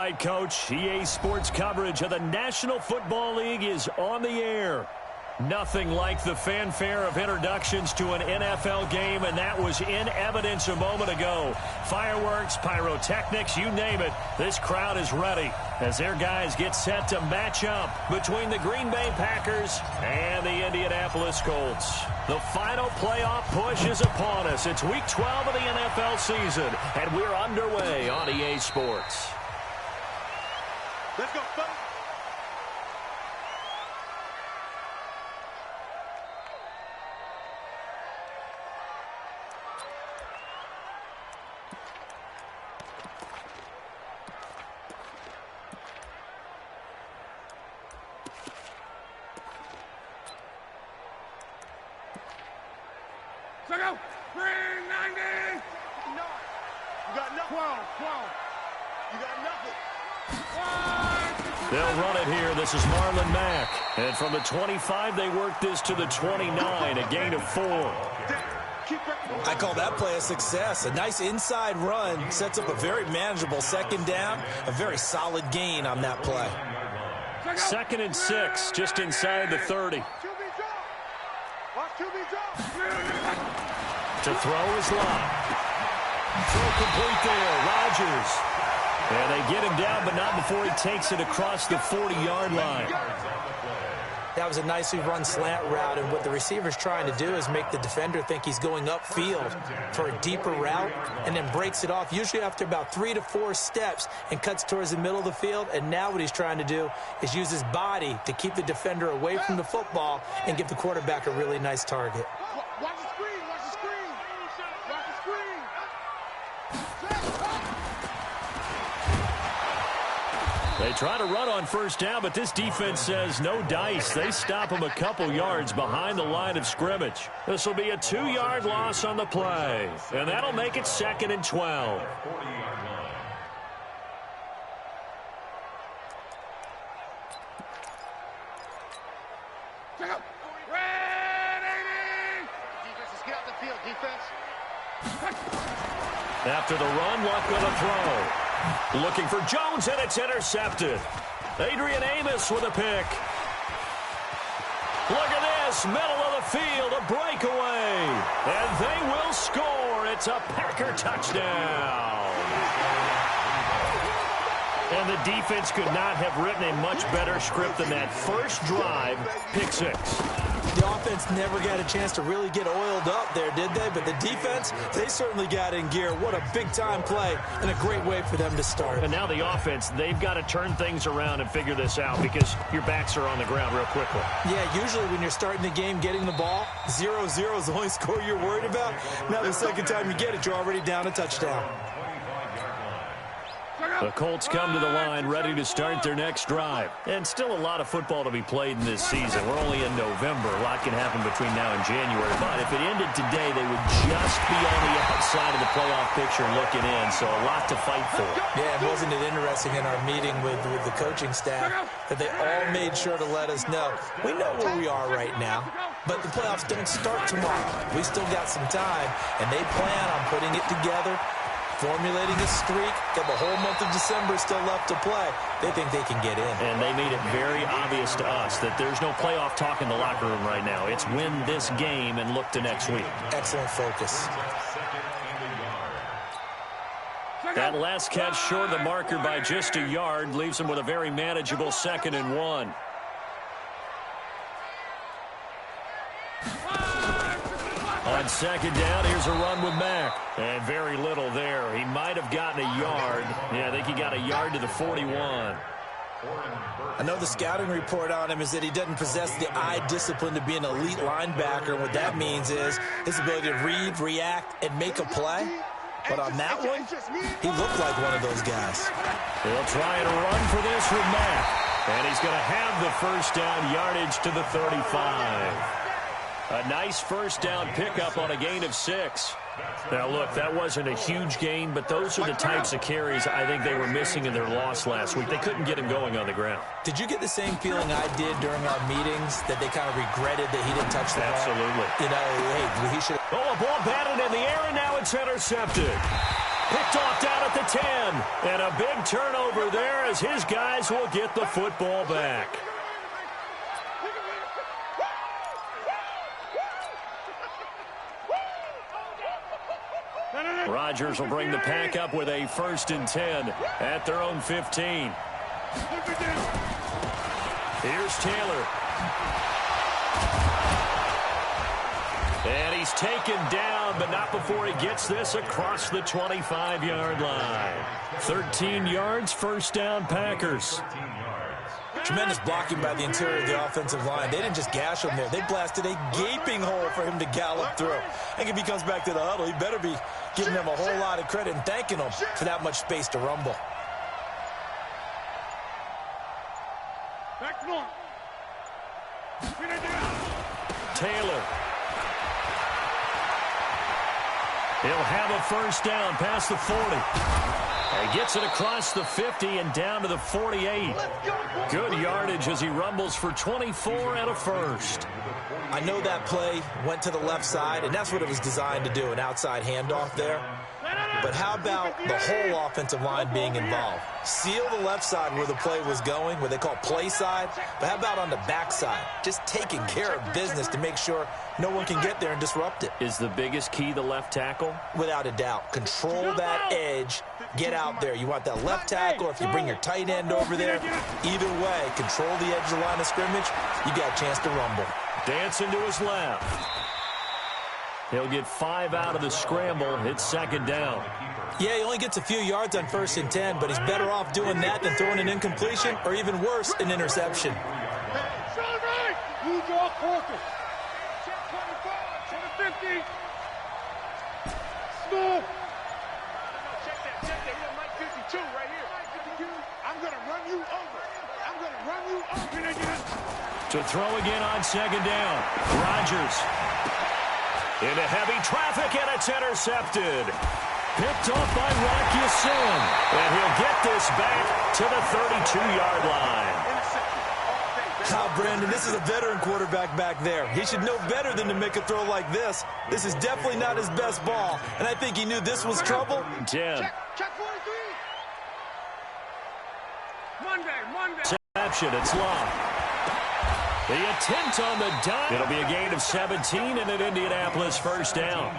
right, Coach. EA Sports coverage of the National Football League is on the air. Nothing like the fanfare of introductions to an NFL game, and that was in evidence a moment ago. Fireworks, pyrotechnics, you name it. This crowd is ready as their guys get set to match up between the Green Bay Packers and the Indianapolis Colts. The final playoff push is upon us. It's Week 12 of the NFL season, and we're underway on EA Sports. Let's go, folks. Check out! 390! No. You got nothing. 12. You got nothing. They'll run it here. This is Marlon Mack. And from the 25, they work this to the 29, a gain of 4. I call that play a success. A nice inside run sets up a very manageable second down, a very solid gain on that play. 2nd and 6, just inside the 30. To throw is Lott. Throw complete there. Rodgers. And they get him down, but not before he takes it across the 40-yard line. That was a nicely run slant route, and what the receiver's trying to do is make the defender think he's going upfield for a deeper route and then breaks it off, usually after about 3 to 4 steps, and cuts towards the middle of the field. And now what he's trying to do is use his body to keep the defender away from the football and give the quarterback a really nice target. Watch the screen. Watch the screen. Watch the screen. They try to run on first down, but this defense says no dice. They stop him a couple yards behind the line of scrimmage. This will be a 2-yard loss on the play, and that'll make it 2nd and 12. Check out! 380! Defense, let's get out the field, defense. After the run, Luck on the throw. Looking for Jones, and it's intercepted. Adrian Amos with a pick. Look at this, middle of the field, a breakaway. And they will score. It's a Packer touchdown. And the defense could not have written a much better script than that first drive, pick 6. The offense never got a chance to really get oiled up there, did they? But the defense, they certainly got in gear. What a big-time play and a great way for them to start. And now the offense, they've got to turn things around and figure this out because your backs are on the ground real quickly. Yeah, usually when you're starting the game getting the ball, 0-0 is the only score you're worried about. Now the second time you get it, you're already down a touchdown. The Colts come to the line ready to start their next drive. And still a lot of football to be played in this season. We're only in November. A lot can happen between now and January. But if it ended today, they would just be on the outside of the playoff picture looking in. So a lot to fight for. Yeah, and wasn't it interesting in our meeting with the coaching staff that they all made sure to let us know, we know where we are right now, but the playoffs don't start tomorrow. We still got some time, and they plan on putting it together, formulating a streak. Got the whole month of December still left to play. They think they can get in. And they made it very obvious to us that there's no playoff talk in the locker room right now. It's win this game and look to next week. Excellent focus. That last catch short of the marker by just a yard leaves them with a very manageable 2nd and 1. On second down, here's a run with Mack. And very little there. He might have gotten a yard. Yeah, I think he got a yard to the 41. I know the scouting report on him is that he doesn't possess the eye discipline to be an elite linebacker. And what that means is his ability to read, react, and make a play. But on that one, he looked like one of those guys. They'll try and run for this with Mack. And he's going to have the first down yardage to the 35. A nice first down pickup on a gain of 6. Now, look, that wasn't a huge gain, but those are the types of carries I think they were missing in their loss last week. They couldn't get him going on the ground. Did you get the same feeling I did during our meetings, that they kind of regretted that he didn't touch the ball? Absolutely. You know, hey, he should have. Oh, a ball batted in the air, and now it's intercepted. Picked off down at the 10. And a big turnover there as his guys will get the football back. Rodgers will bring the pack up with a 1st and 10 at their own 15. Here's Taylor. And he's taken down, but not before he gets this across the 25-yard line. 13 yards, 1st down, Packers. Tremendous blocking by the interior of the offensive line. They didn't just gash him there. They blasted a gaping hole for him to gallop through. I think if he comes back to the huddle, he better be giving them a whole lot of credit and thanking them for that much space to rumble. Taylor. He'll have a 1st down past the 40. He gets it across the 50 and down to the 48. Good yardage as he rumbles for 24 and a 1st. I know that play went to the left side, and that's what it was designed to do, an outside handoff there. But how about the whole offensive line being involved? Seal the left side where the play was going, where they call play side. But how about on the back side? Just taking care of business to make sure no one can get there and disrupt it. Is the biggest key the left tackle? Without a doubt. Control that edge. Get out there. You want that left tackle, if you bring your tight end over there, either way, control the edge of the line of scrimmage, you got a chance to rumble. Dancing to his left. He'll get 5 out of the scramble. It's 2nd down. Yeah, he only gets a few yards on 1st and 10, but he's better off doing that than throwing an incompletion or even worse, an interception. Who's your quarter? Check 25 to the 50. Smooth. Check that. We got Mike 52 right here. I'm going to run you over. To throw again on 2nd down. Rodgers. Into heavy traffic, and it's intercepted. Picked off by Rock Ya-Sin. And he'll get this back to the 32-yard line. Brandon, this is a veteran quarterback back there. He should know better than to make a throw like this. This is definitely not his best ball, and I think he knew this was trouble. 10. Check 43. Monday. Reception, it's long. The attempt on the dive. It'll be a gain of 17 and an Indianapolis 1st down.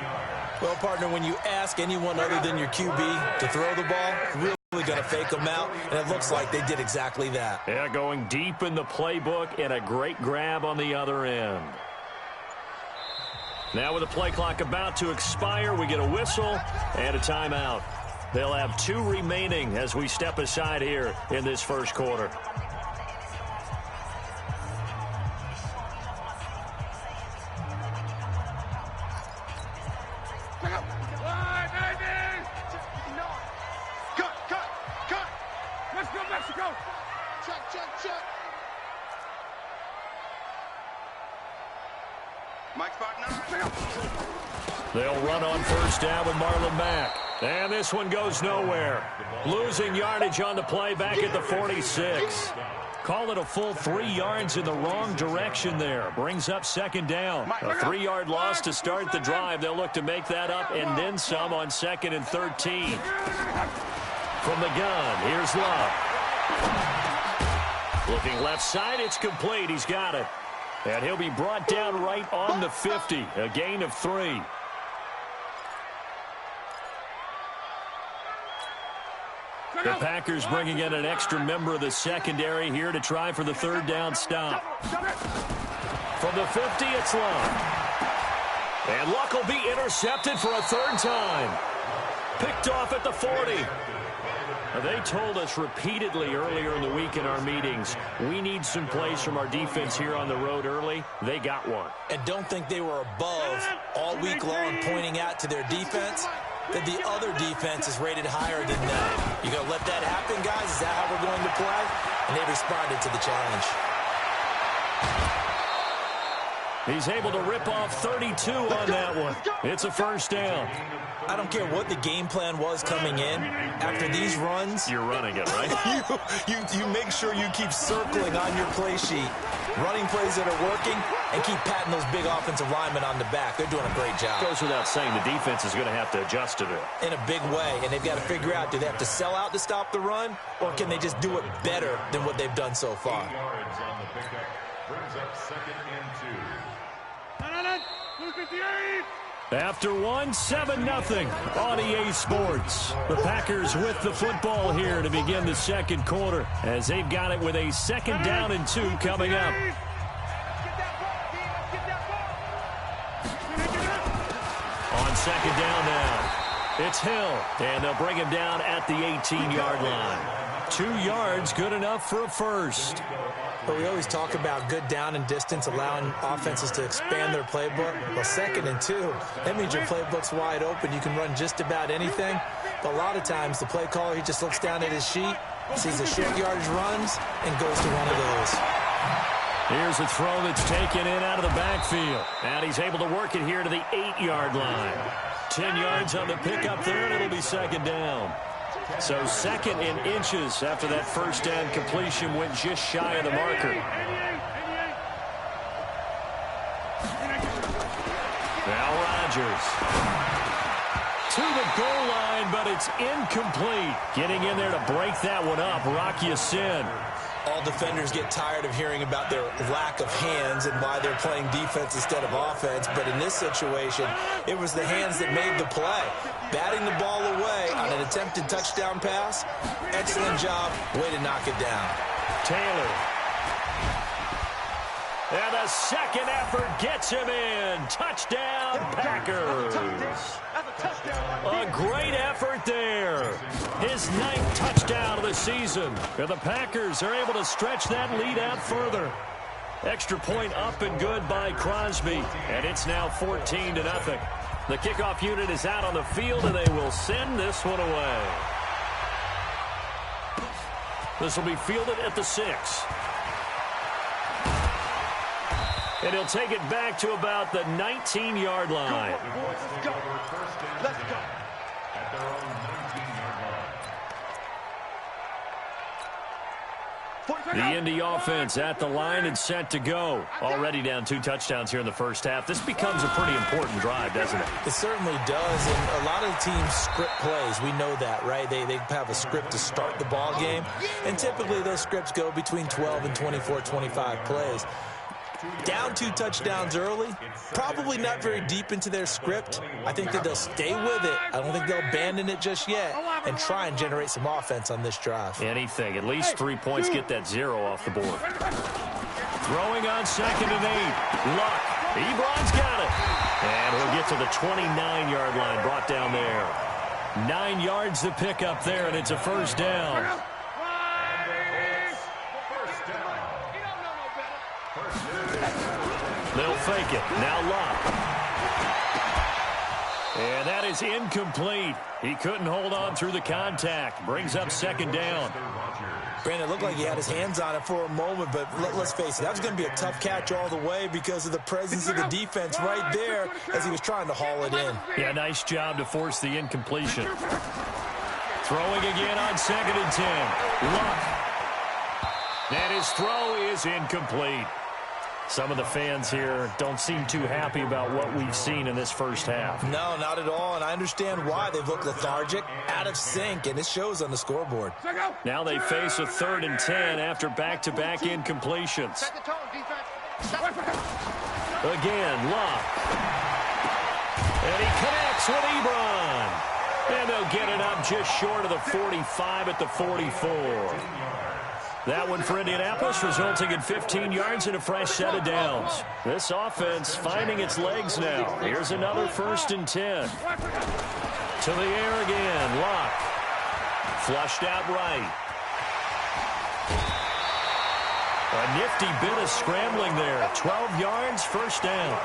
Well, partner, when you ask anyone other than your QB to throw the ball, really going to fake them out, and it looks like they did exactly that. Yeah, going deep in the playbook and a great grab on the other end. Now with the play clock about to expire, we get a whistle and a timeout. They'll have 2 remaining as we step aside here in this 1st quarter. They'll run on 1st down with Marlon Mack. And this one goes nowhere. Losing yardage on the play back at the 46. Call it a full 3 yards in the wrong direction there. Brings up 2nd down. A 3-yard loss to start the drive. They'll look to make that up and then some on 2nd and 13. From the gun, here's Love. Looking left side, it's complete. He's got it. And he'll be brought down right on the 50. A gain of 3. The Packers bringing in an extra member of the secondary here to try for the 3rd down stop. From the 50, it's Luck. And Luck will be intercepted for a 3rd time. Picked off at the 40. They told us repeatedly earlier in the week in our meetings, we need some plays from our defense here on the road early. They got one. And don't think they were above all week long pointing out to their defense that the other defense is rated higher than them. You going to let that happen, guys? Is that how we're going to play? And they responded to the challenge. He's able to rip off 32 on that one. It's a first down. I don't care what the game plan was coming in. After these runs, you're running it, right? you make sure you keep circling on your play sheet, running plays that are working, and keep patting those big offensive linemen on the back. They're doing a great job. Goes without saying the defense is going to have to adjust to it. In a big way, and they've got to figure out, do they have to sell out to stop the run, or can they just do it better than what they've done so far? Yards on the pickup brings up 2nd and 2. After 7-0 on EA Sports. The Packers with the football here to begin the second quarter as they've got it with a 2nd down and 2 coming up. On 2nd down now, it's Hill, and they'll bring him down at the 18-yard line. 2 yards, good enough for a first. But we always talk about good down and distance, allowing offenses to expand their playbook. Well, 2nd and 2, that means your playbook's wide open. You can run just about anything. But a lot of times, the play caller, he just looks down at his sheet, sees the short yardage runs, and goes to one of those. Here's a throw that's taken in out of the backfield. And he's able to work it here to the 8-yard line. 10 yards on the pickup there, and it'll be 2nd down. So 2nd in inches after that first down completion went just shy of the marker. Now Rodgers to the goal line, but it's incomplete. Getting in there to break that one up, Rocky Sin. All defenders get tired of hearing about their lack of hands and why they're playing defense instead of offense. But in this situation, it was the hands that made the play. Batting the ball away on an attempted touchdown pass. Excellent job. Way to knock it down. Taylor. And the second effort gets him in. Touchdown, Packers. A great effort there. His 9th touchdown of the season. And the Packers are able to stretch that lead out further. Extra point up and good by Crosby. And it's now 14-0. The kickoff unit is out on the field, and they will send this one away. This will be fielded at the 6. And he'll take it back to about the 19-yard line. Let's go. Let's go. At their own 19-yard line. The Indy offense at the line and set to go. Already down 2 touchdowns here in the first half. This becomes a pretty important drive, doesn't it? It certainly does, and a lot of the teams script plays. We know that, right? They have a script to start the ball game, and typically those scripts go between 12 and 24, 25 plays. Down 2 touchdowns early, probably not very deep into their script. I think that they'll stay with it. I don't think they'll abandon it just yet and try and generate some offense on this drive. Anything. At least 3 points, get that 0 off the board. Throwing on 2nd and 8. Luck. Ebron's got it. And he'll get to the 29-yard line, brought down there. 9 yards to pick up there, and it's a first down. They'll fake it. Now Luck. And that is incomplete. He couldn't hold on through the contact. Brings up 2nd down. Brandon, it looked like he had his hands on it for a moment, but let's face it, that was going to be a tough catch all the way because of the presence of the defense right there as he was trying to haul it in. Yeah, nice job to force the incompletion. Throwing again on 2nd and 10. Luck. And his throw is incomplete. Some of the fans here don't seem too happy about what we've seen in this first half. No, not at all, and I understand why. They've looked lethargic, out of sync, and it shows on the scoreboard. Now they face a 3rd and 10 after back-to-back incompletions. Again, Luck. And he connects with Ebron. And they'll get it up just short of the 45 at the 44. That one for Indianapolis, resulting in 15 yards and a fresh set of downs. This offense finding its legs now. Here's another 1st and 10. To the air again. Luck. Flushed out right. A nifty bit of scrambling there. 12 yards, first down.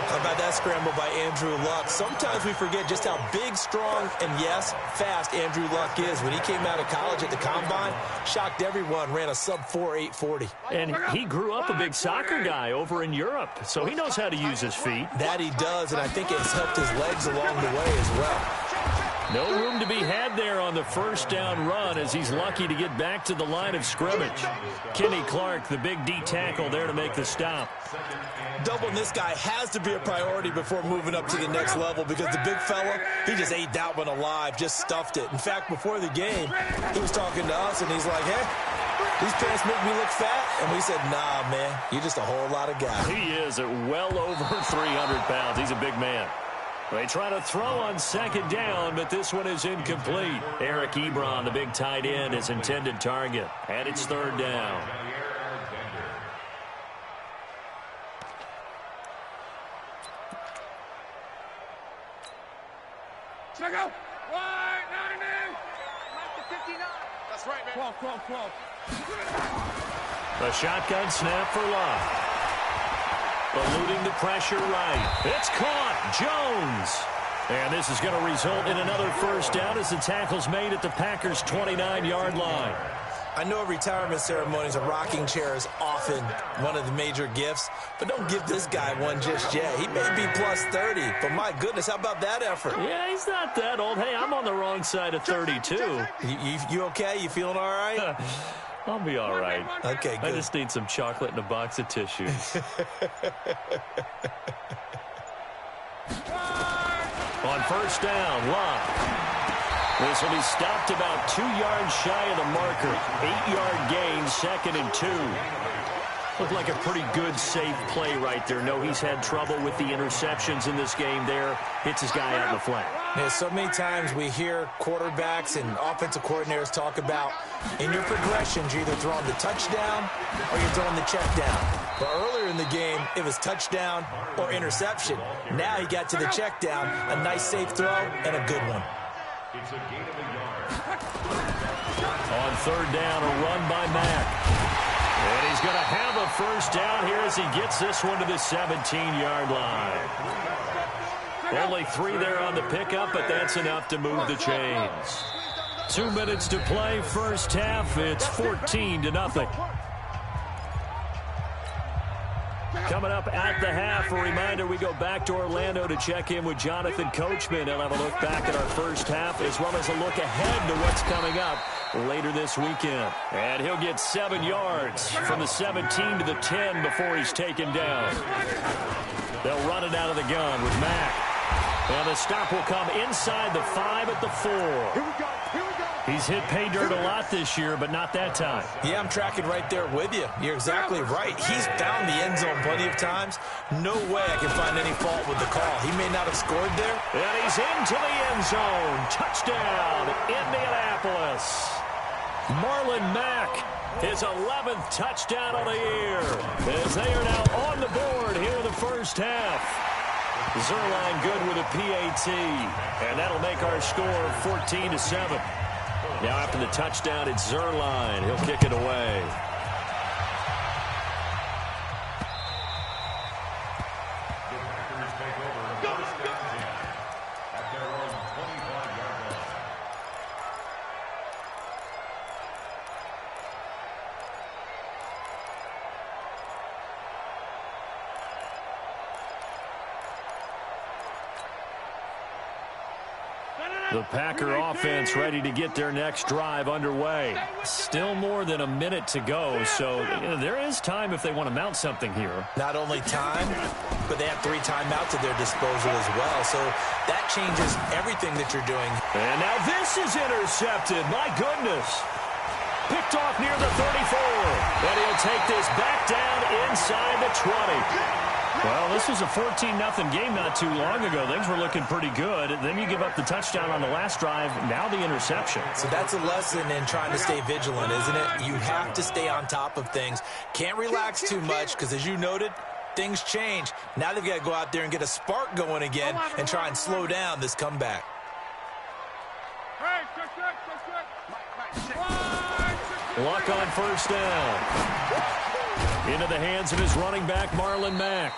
How about that scramble by Andrew Luck? Sometimes we forget just how big, strong, and, yes, fast Andrew Luck is. When he came out of college at the Combine, shocked everyone, ran a sub-4 840. And he grew up a big soccer guy over in Europe, so he knows how to use his feet. That he does, and I think it's helped his legs along the way as well. No room to be had there on the first down run as he's lucky to get back to the line of scrimmage. Kenny Clark, the big D tackle there to make the stop. Doubling this guy has to be a priority before moving up to the next level because the big fella, he just ate that one alive, just stuffed it. In fact, before the game, he was talking to us, and he's like, hey, these pants make me look fat. And we said, nah, man, you're just a whole lot of guy. He is at well over 300 pounds. He's a big man. They try to throw on second down, but this one is incomplete. Eric Ebron, the big tight end, his intended target. And it's third down. Check out. Wide 90. Mike to 59. That's right, man. 12. A shotgun snap for Love. Eluding the pressure right. It's caught. Jones. And this is going to result in another first down as the tackle's made at the Packers' 29-yard line. I know retirement ceremonies, a rocking chair is often one of the major gifts, but don't give this guy one just yet. He may be plus 30, but my goodness, how about that effort? Yeah, he's not that old. Hey, I'm on the wrong side of 32. You okay? You feeling all right? I'll be all right. Okay, good. I just need some chocolate and a box of tissues. On first down, Love. This will be stopped about 2 yards shy of the marker. 8-yard gain, 2nd and 2. Looked like a pretty good, safe play right there. No, he's had trouble with the interceptions in this game there. Hits his guy out in the flat. Yeah, so many times we hear quarterbacks and offensive coordinators talk about in your progressions, you're either throwing the touchdown or you're throwing the check down. But earlier in the game, it was touchdown or interception. Now he got to the check down, a nice safe throw, and a good one. It's a gain of a yard. On third down, a run by Mack. And he's going to have a first down here as he gets this one to the 17-yard line. Only 3 there on the pickup, but that's enough to move the chains. 2 minutes to play, first half. It's 14-0. Coming up at the half, a reminder, we go back to Orlando to check in with Jonathan Coachman. He'll have a look back at our first half as well as a look ahead to what's coming up later this weekend. And he'll get 7 yards from the 17 to the 10 before he's taken down. They'll run it out of the gun with Mack. And the stop will come inside the 5 at the 4. Here we go. He's hit pay dirt a lot this year, but not that time. Yeah, I'm tracking right there with you. You're exactly right. He's found the end zone plenty of times. No way I can find any fault with the call. He may not have scored there. And he's into the end zone. Touchdown, Indianapolis. Marlon Mack, his 11th touchdown of the year, as they are now on the board here in the first half. Zerline good with a PAT, and that'll make our score 14-7. Now after the touchdown, it's Zerline. He'll kick it away. The Packers take over first down 10 at their own 25-yard line. The Packer offense ready to get their next drive underway. Still more than a minute to go, so there is time if they want to mount something here. Not only time, but they have 3 timeouts at their disposal as well, so that changes everything that you're doing. And now this is intercepted. My goodness. Picked off near the 34. And he'll take this back down inside the 20. Well, this was a 14-0 game not too long ago. Things were looking pretty good. Then you give up the touchdown on the last drive. Now the interception. So that's a lesson in trying to stay vigilant, isn't it? You have to stay on top of things. Can't relax too much because, as you noted, things change. Now they've got to go out there and get a spark going again and try and slow down this comeback. Luck on first down. Into the hands of his running back, Marlon Mack.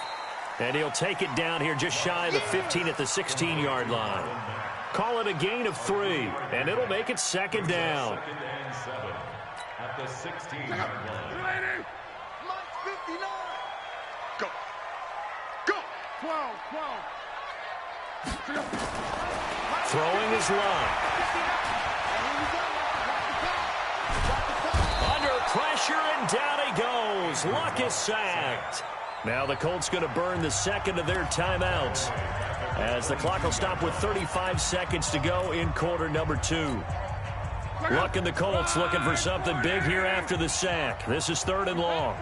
And he'll take it down here just shy of the 15 at the 16-yard line. Call it a gain of 3, and it'll make it second down. Second and 7 at the 16-yard line. Mike 59. Go. Go. 12. Throwing his line. Under pressure, and down he goes. Luck is sacked. Now the Colts going to burn the second of their timeouts, as the clock will stop with 35 seconds to go in quarter number 2. Luck and the Colts looking for something big here after the sack. This is 3rd and long.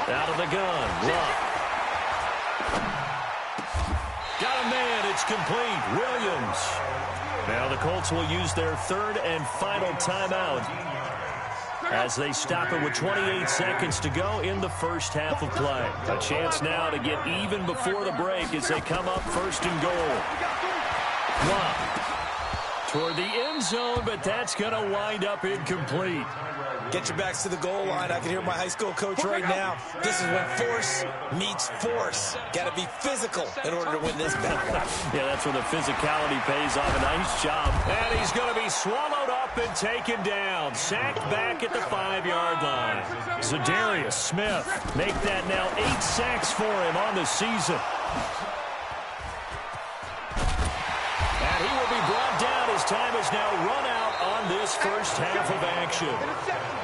Out of the gun, Luck. Got a man, it's complete. Williams. Now the Colts will use their 3rd and final timeout, as they stop it with 28 seconds to go in the first half of play. A chance now to get even before the break as they come up 1st and goal. Luck toward the end zone, but that's going to wind up incomplete. Get your backs to the goal line. I can hear my high school coach right now. This is when force meets force. Got to be physical in order to win this battle. Yeah, that's where the physicality pays off. A nice job. And he's going to be swallowed up and taken down. Sacked back at the 5-yard line. Zadarius Smith make that now 8 sacks for him on the season. And he will be brought down. His time is now run out on this first half of action.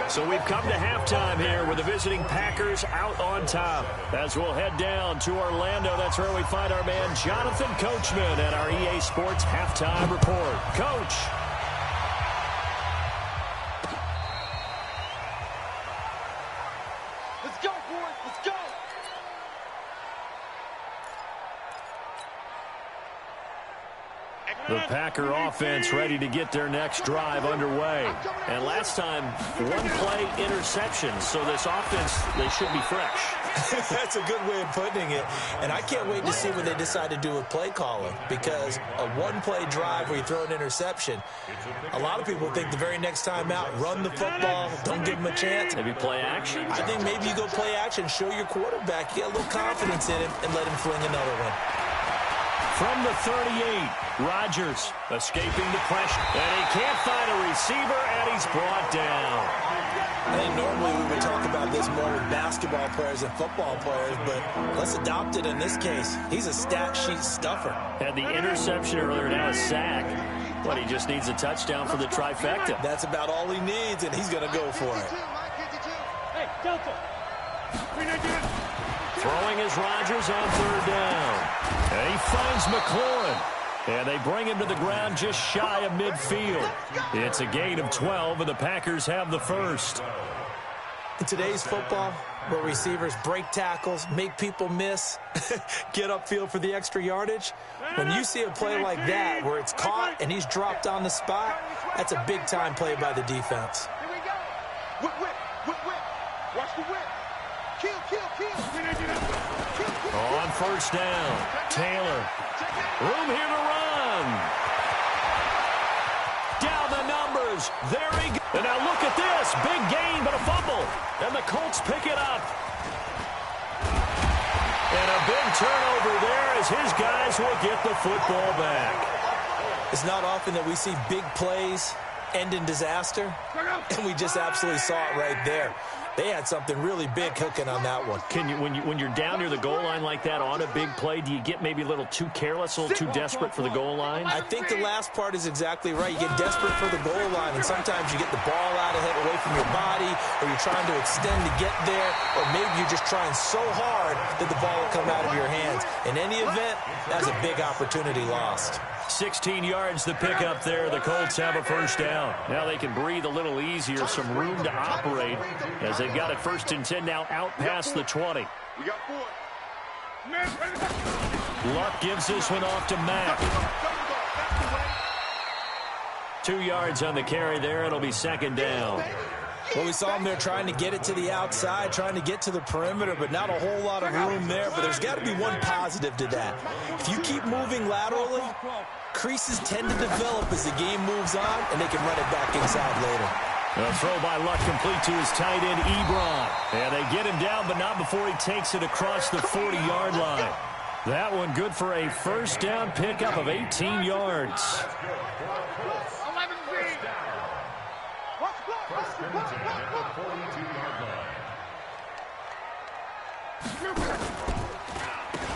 So we've come to halftime here with the visiting Packers out on top. As we'll head down to Orlando, that's where we find our man Jonathan Coachman at our EA Sports Halftime Report. Coach. Let's go, boys. Let's go. The Packer offense ready to get their next drive underway. And last time, 1-play interception. So this offense, they should be fresh. That's a good way of putting it. And I can't wait to see what they decide to do with play calling, because a 1-play drive where you throw an interception, a lot of people think the very next time out, run the football, don't give them a chance. Maybe play action? I think maybe you go play action, show your quarterback, get a little confidence in him, and let him fling another one. From the 38, Rodgers escaping the pressure. And he can't find a receiver, and he's brought down. I think normally we would talk about this more with basketball players than football players, but let's adopt it in this case. He's a stat sheet stuffer. Had the interception earlier, now a sack. But he just needs a touchdown for the trifecta. That's about all he needs, and he's going to go for it. Hey, Delta. Throwing is Rodgers on 3rd down. And he finds McLaurin. And they bring him to the ground just shy of midfield. It's a gain of 12, and the Packers have the first. In today's football, where receivers break tackles, make people miss, get upfield for the extra yardage, when you see a play like that where it's caught and he's dropped on the spot, that's a big-time play by the defense. Here we go. Whip. Watch the whip. Kill. On 1st down, Taylor. Room here to run. Down the numbers. There he goes. And now look at this. Big gain, but a fumble. And the Colts pick it up. And a big turnover there as his guys will get the football back. It's not often that we see big plays end in disaster, and we just absolutely saw it right there. They had something really big cooking on that one. Can you, when you're down near the goal line like that on a big play, do you get maybe a little too careless, a little too desperate for the goal line? I think the last part is exactly right. You get desperate for the goal line, and sometimes you get the ball out of it, away from your body, or you're trying to extend to get there, or maybe you're just trying so hard that the ball will come out of your hands. In any event, that's a big opportunity lost. 16 yards the pickup there. The Colts have a first down. Now they can breathe a little easier, some room to operate as they've got it 1st and 10 now out past the 20. We got 4. Luck gives this one off to Mack. 2 yards on the carry there. It'll be 2nd down. Well, we saw him there trying to get it to the outside, trying to get to the perimeter, but not a whole lot of room there. But there's got to be one positive to that. If you keep moving laterally, creases tend to develop as the game moves on, and they can run it back inside later. A throw by Luck complete to his tight end, Ebron. And they get him down, but not before he takes it across the 40-yard line. That one good for a first down pickup of 18 yards.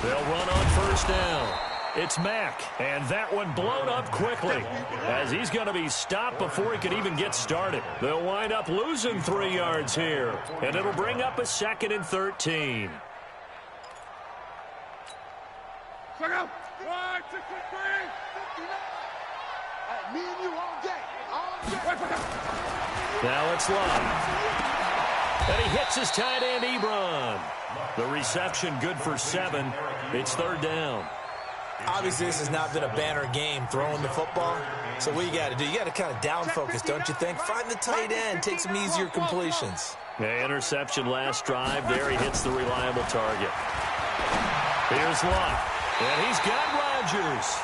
They'll run on first down. It's Mack, and that one blown up quickly as he's going to be stopped before he could even get started. They'll wind up losing 3 yards here, and it'll bring up a 2nd and 13. Check out. 1, 2, 3, 59. Me and you all day. All day. Now it's Luck. And he hits his tight end, Ebron. The reception good for 7. It's 3rd down. Obviously, this has not been a banner game throwing the football. So what you got to do, you got to kind of down focus, don't you think? Find the tight end, take some easier completions. The interception last drive. There he hits the reliable target. Here's Luck. And he's got Rodgers.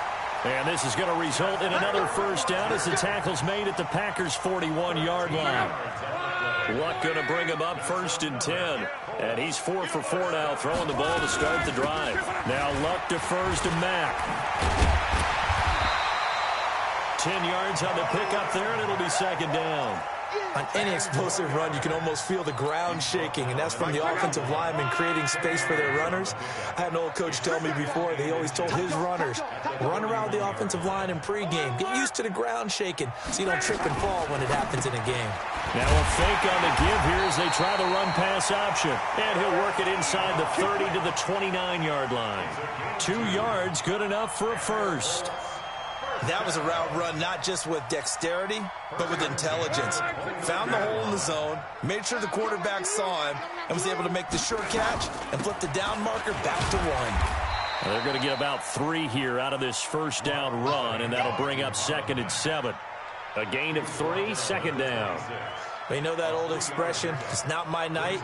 And this is going to result in another first down as the tackle's made at the Packers' 41-yard line. Luck going to bring him up 1st and 10. And he's 4 for 4 now, throwing the ball to start the drive. Now Luck defers to Mack. 10 yards on the pickup there, and it'll be 2nd down. On any explosive run, you can almost feel the ground shaking, and that's from the offensive linemen creating space for their runners. I had an old coach tell me before, he always told his runners, run around the offensive line in pregame. Get used to the ground shaking so you don't trip and fall when it happens in a game. Now a fake on the give here as they try the run-pass option. And he'll work it inside the 30 to the 29-yard line. 2 yards, good enough for a first. That was a route run not just with dexterity, but with intelligence. Found the hole in the zone, made sure the quarterback saw him, and was able to make the sure catch and flip the down marker back to 1. Well, they're going to get about 3 here out of this first down run, and that'll bring up 2nd and 7. A gain of 3, 2nd down. Well, you know that old expression, it's not my night?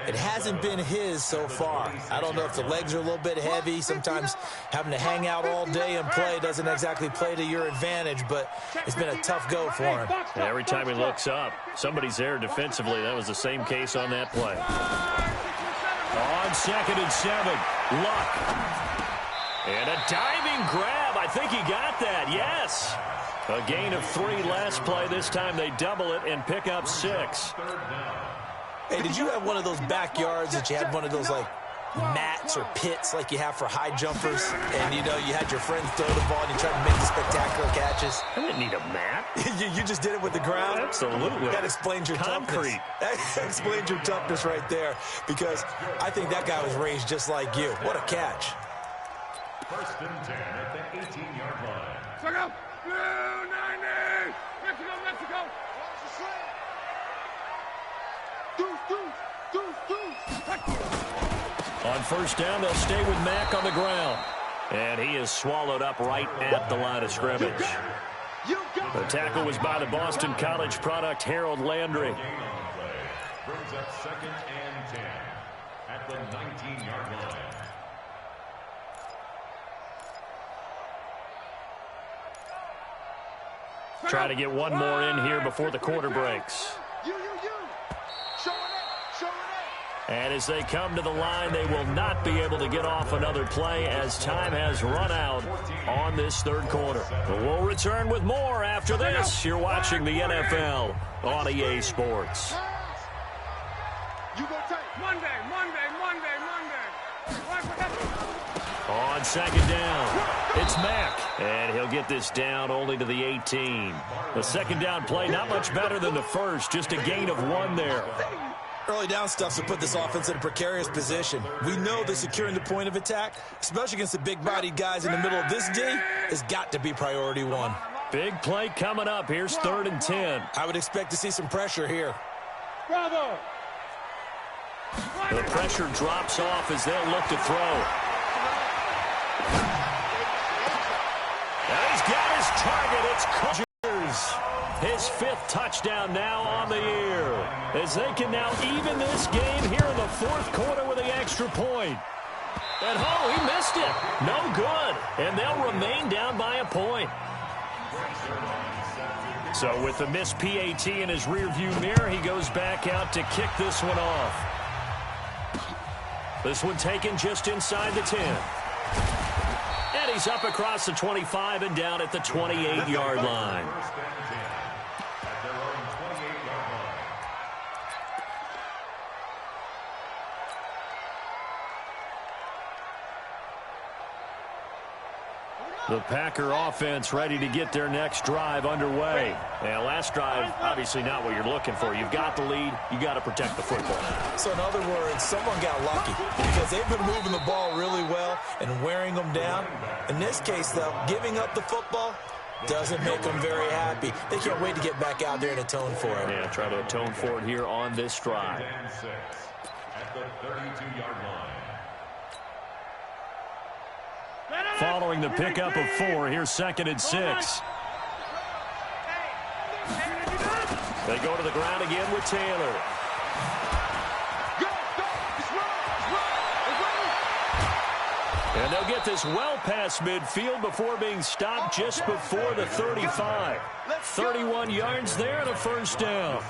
It hasn't been his so far. I don't know if the legs are a little bit heavy. Sometimes having to hang out all day and play doesn't exactly play to your advantage, but it's been a tough go for him. Every time he looks up, somebody's there defensively. That was the same case on that play. On 2nd and 7, Luck. And a diving grab. I think he got that, yes. A gain of 3 last play. This time they double it and pick up 6. Hey, did you have one of those backyards that you had one of those, like, mats or pits like you have for high jumpers? And, you know, you had your friends throw the ball and you tried to make the spectacular catches? I didn't need a mat. you just did it with the ground? Absolutely. That explains your toughness. That explains your toughness right there, because I think that guy was raised just like you. What a catch. 1st and 10 at the 18-yard line. Check out. 290. Mexico, Mexico. On first down, they'll stay with Mack on the ground. And he is swallowed up right at the line of scrimmage. The tackle was by the Boston College product, Harold Landry. Brings up 2nd and 10 at the 19-yard line. Try to get one more in here before the quarter breaks. And as they come to the line, they will not be able to get off another play as time has run out on this 3rd quarter. But we'll return with more after this. You're watching the NFL on EA Sports. On 2nd down, it's Mack, and he'll get this down only to the 18. The 2nd down play, not much better than the first, just a gain of 1 there. Early down stuff to put this offense in a precarious position. We know that securing the point of attack, especially against the big-bodied guys in the middle of this D, has got to be priority 1. Big play coming up. Here's 3rd and 10. I would expect to see some pressure here. Bravo. The pressure drops off as they'll look to throw. And he's got his target. It's Rodgers. His 5th touchdown now on the year. As they can now even this game here in the 4th quarter with the extra point. And oh, he missed it. No good. And they'll remain down by a point. So with the missed PAT in his rearview mirror, he goes back out to kick this one off. This one taken just inside the 10. And he's up across the 25 and down at the 28-yard line. The Packer offense ready to get their next drive underway. And last drive, obviously not what you're looking for. You've got the lead. You got to protect the football. So in other words, someone got lucky because they've been moving the ball really well and wearing them down. In this case, though, giving up the football doesn't make them very happy. They can't wait to get back out there and atone for it. Yeah, try to atone for it here on this drive. At the 32-yard line. Following the pickup of 4, here's 2nd and 6. They go to the ground again with Taylor. And they'll get this well past midfield before being stopped just before the 35. 31 yards there and a first down.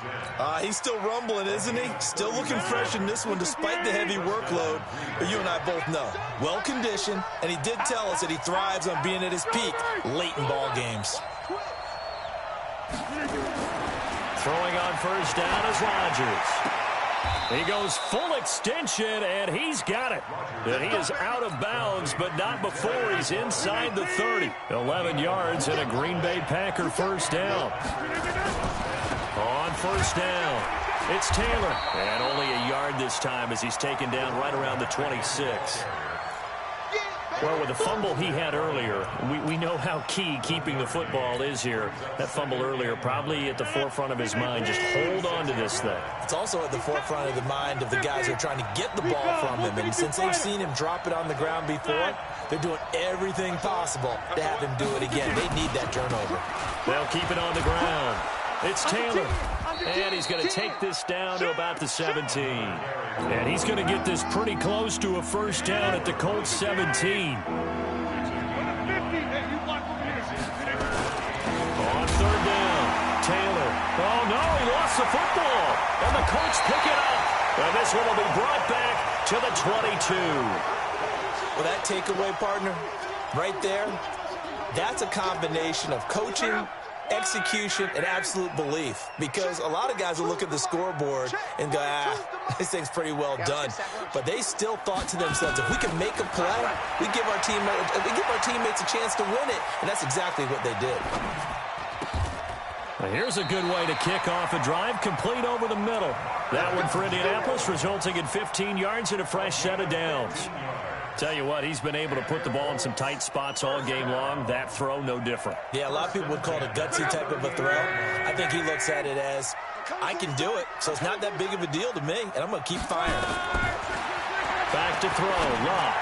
He's still rumbling, isn't he? Still looking fresh in this one despite the heavy workload. But you and I both know, well-conditioned, and he did tell us that he thrives on being at his peak late in ball games. Throwing on first down is Rodgers. He goes full extension, and he's got it. And he is out of bounds, but not before he's inside the 30. 11 yards and a Green Bay Packer first down. On first down, it's Taylor. And only a yard this time as he's taken down right around the 26. Well, with the fumble he had earlier, we know how key keeping the football is here. That fumble earlier probably at the forefront of his mind. Just hold on to this thing. It's also at the forefront of the mind of the guys who are trying to get the ball from him. And since they've seen him drop it on the ground before, they're doing everything possible to have him do it again. They need that turnover. They'll keep it on the ground. It's Taylor. And he's going to take this down to about the 17. And he's going to get this pretty close to a first down at the Colts 17. On third down, Taylor. Oh, no, he lost the football. And the Colts pick it up. And this one will be brought back to the 22. Well, that takeaway, partner, right there, that's a combination of coaching, execution, and absolute belief, because a lot of guys will look at the scoreboard and go, this thing's pretty well done. But they still thought to themselves, if we can make a play, we give our teammates a chance to win it, and that's exactly what they did. Well, here's a good way to kick off a drive, complete over the middle. That one for Indianapolis, resulting in 15 yards and a fresh set of downs. Tell you what, he's been able to put the ball in some tight spots all game long. That throw, no different. Yeah, a lot of people would call it a gutsy type of a throw. I think he looks at it as, I can do it, so it's not that big of a deal to me, and I'm going to keep firing. Back to throw, Love.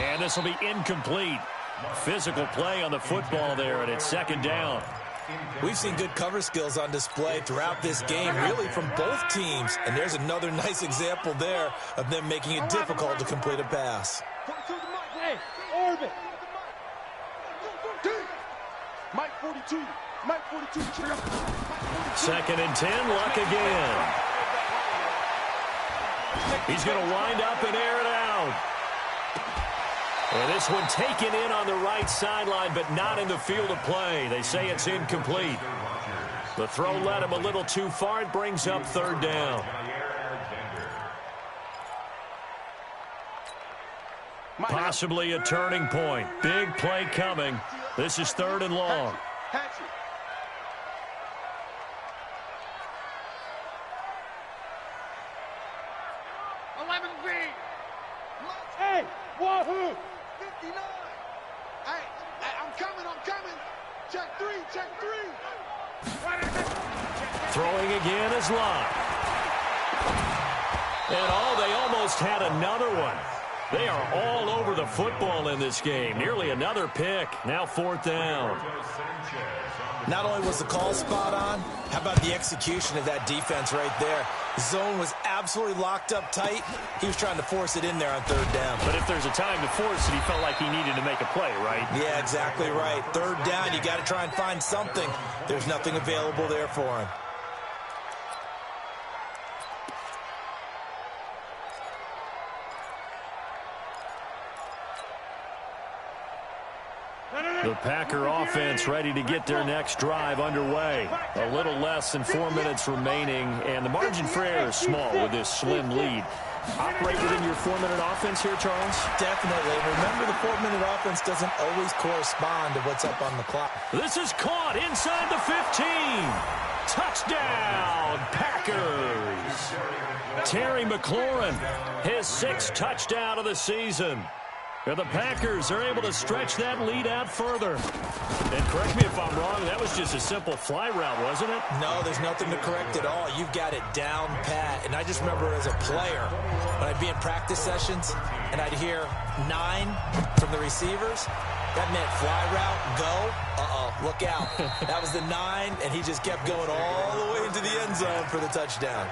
And this will be incomplete. Physical play on the football there, and it's 2nd down. We've seen good cover skills on display throughout this game, really from both teams. And there's another nice example there of them making it difficult to complete a pass. Hey, orbit. Mike 42. Mike 42. 2nd and 10, Luck again. He's going to wind up and air it out. And this one taken in on the right sideline, but not in the field of play. They say it's incomplete. The throw led him a little too far. It brings up 3rd down. Possibly a turning point. Big play coming. This is 3rd and long. Hey, wahoo! 59. Hey, I'm coming. Check 3. Throwing again is Love. And they almost had another one. They are all over the football in this game. Nearly another pick. Now 4th down. Not only was the call spot on, how about the execution of that defense right there? The zone was absolutely locked up tight. He was trying to force it in there on 3rd down. But if there's a time to force it, he felt like he needed to make a play, right? Yeah, exactly right. 3rd down, you got to try and find something. There's nothing available there for him. The Packer offense ready to get their next drive underway. A little less than 4 minutes remaining, and the margin for error is small with this slim lead. Operate within your 4-minute offense here, Charles? Definitely. Remember, the 4-minute offense doesn't always correspond to what's up on the clock. This is caught inside the 15. Touchdown, Packers. Terry McLaurin, his 6th touchdown of the season. And the Packers are able to stretch that lead out further. And correct me if I'm wrong, that was just a simple fly route, wasn't it? No, there's nothing to correct at all. You've got it down pat. And I just remember as a player, when I'd be in practice sessions and I'd hear 9 from the receivers, that meant fly route, go, look out. That was the 9, and he just kept going all the way into the end zone for the touchdown.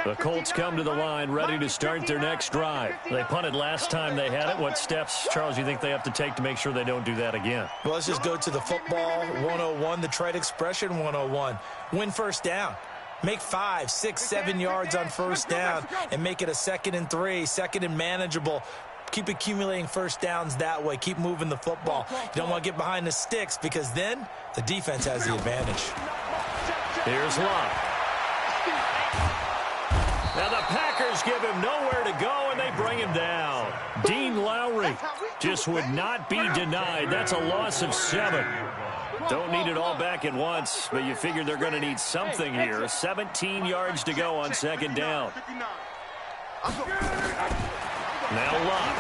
The Colts come to the line ready to start their next drive. They punted last time they had it. What steps, Charles, you think they have to take to make sure they don't do that again? Well, let's just go to the football 101, the trite expression 101. Win 1st down. Make 5, 6, 7 yards on 1st down and make it a 2nd and 3, 2nd and manageable. Keep accumulating 1st downs that way. Keep moving the football. You don't want to get behind the sticks because then the defense has the advantage. Here's Love. Now the Packers give him nowhere to go, and they bring him down. Dean Lowry just would not be denied. That's a loss of 7. Don't need it all back at once, but you figure they're going to need something here. 17 yards to go on 2nd down. Now Love.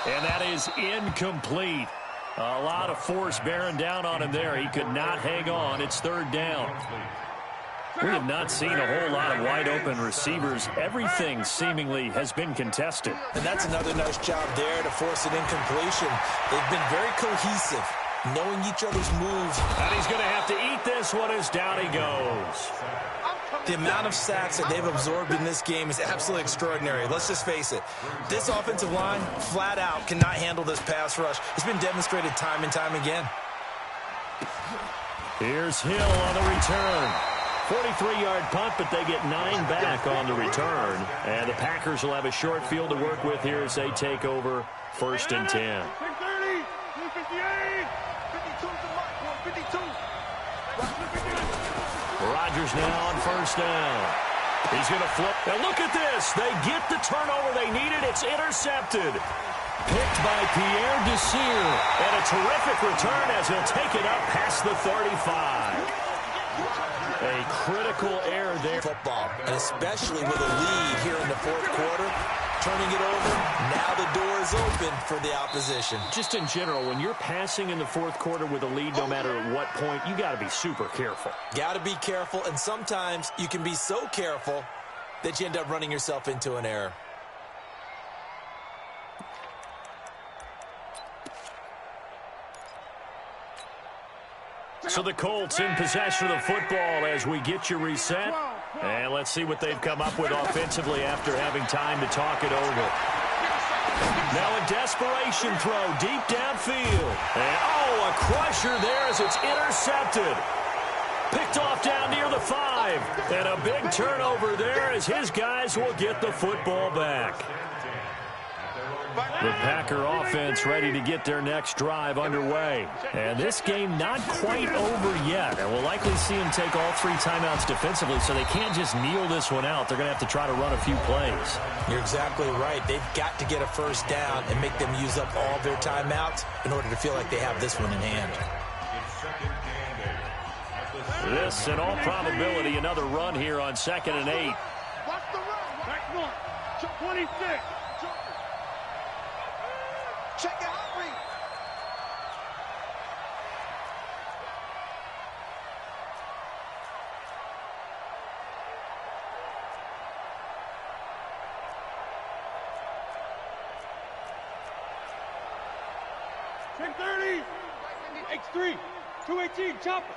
And that is incomplete. A lot of force bearing down on him there. He could not hang on. It's 3rd down. We have not seen a whole lot of wide-open receivers. Everything seemingly has been contested. And that's another nice job there to force an incompletion. They've been very cohesive, knowing each other's moves. And he's going to have to eat this one as down he goes. The amount of sacks that they've absorbed in this game is absolutely extraordinary. Let's just face it. This offensive line, flat out, cannot handle this pass rush. It's been demonstrated time and time again. Here's Hill on the return. 43-yard punt, but they get 9 back on the return. And the Packers will have a short field to work with here as they take over 1st and 10. 6:30, 2:58, 52. Rodgers now on 1st down. He's going to flip. Now look at this. They get the turnover they needed. It's intercepted. Picked by Pierre Desir. And a terrific return as he'll take it up past the 35. A critical error there. Football, and especially with a lead here in the 4th quarter, turning it over, now the door is open for the opposition. Just in general, when you're passing in the 4th quarter with a lead, no matter at what point, you got to be super careful. Got to be careful, and sometimes you can be so careful that you end up running yourself into an error. So the Colts in possession of the football as we get you reset. And let's see what they've come up with offensively after having time to talk it over. Now a desperation throw deep downfield. And a crusher there as it's intercepted. Picked off down near the 5. And a big turnover there as his guys will get the football back. The Packer offense ready to get their next drive underway. And this game not quite over yet. And we'll likely see them take all 3 timeouts defensively, so they can't just kneel this one out. They're going to have to try to run a few plays. You're exactly right. They've got to get a 1st down and make them use up all their timeouts in order to feel like they have this one in hand. This, in all probability, another run here on 2nd and 8. Watch the run. Back north. 26. Check out read. Check 30. X3. 218. Chopper.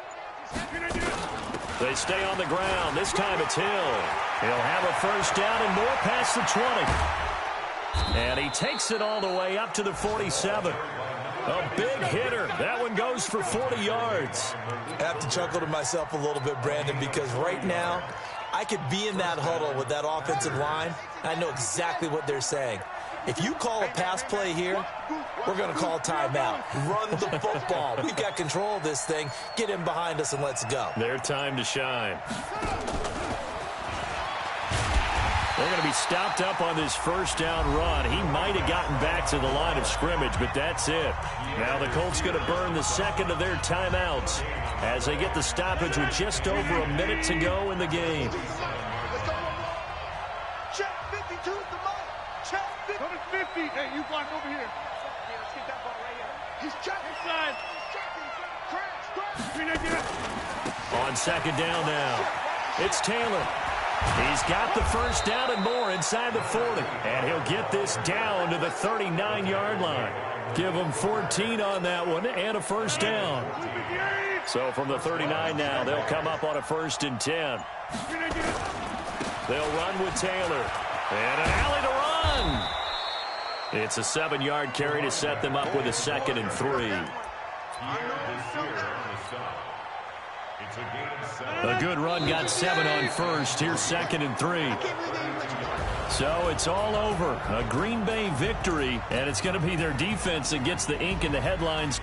They stay on the ground. This time it's Hill. He'll have a first down and more past the 20. And he takes it all the way up to the 47. A big hitter. That one goes for 40 yards. I have to chuckle to myself a little bit, Brandon, because right now I could be in that huddle with that offensive line, and I know exactly what they're saying. If you call a pass play here, we're going to call timeout. Run the football. We've got control of this thing. Get him behind us and let's go. Their time to shine. They're going to be stopped up on this first down run. He might have gotten back to the line of scrimmage, but that's it. Now the Colts going to burn the second of their timeouts as they get the stoppage with just over a minute to go in the game. Check 52's the mark. Check 50. Come to 50. Hey, you blind over here. Yeah, let's get that ball right here. He's checking. Inside. Crash. On second down now, it's Taylor. He's got the first down and more inside the 40. And he'll get this down to the 39-yard line. Give him 14 on that one and a first down. So from the 39 now, they'll come up on a 1st and 10. They'll run with Taylor. And an alley to run. It's a 7-yard carry to set them up with a 2nd and 3. A good run got 7 on first. Here's 2nd and 3. So it's all over. A Green Bay victory, and it's going to be their defense that gets the ink in the headlines.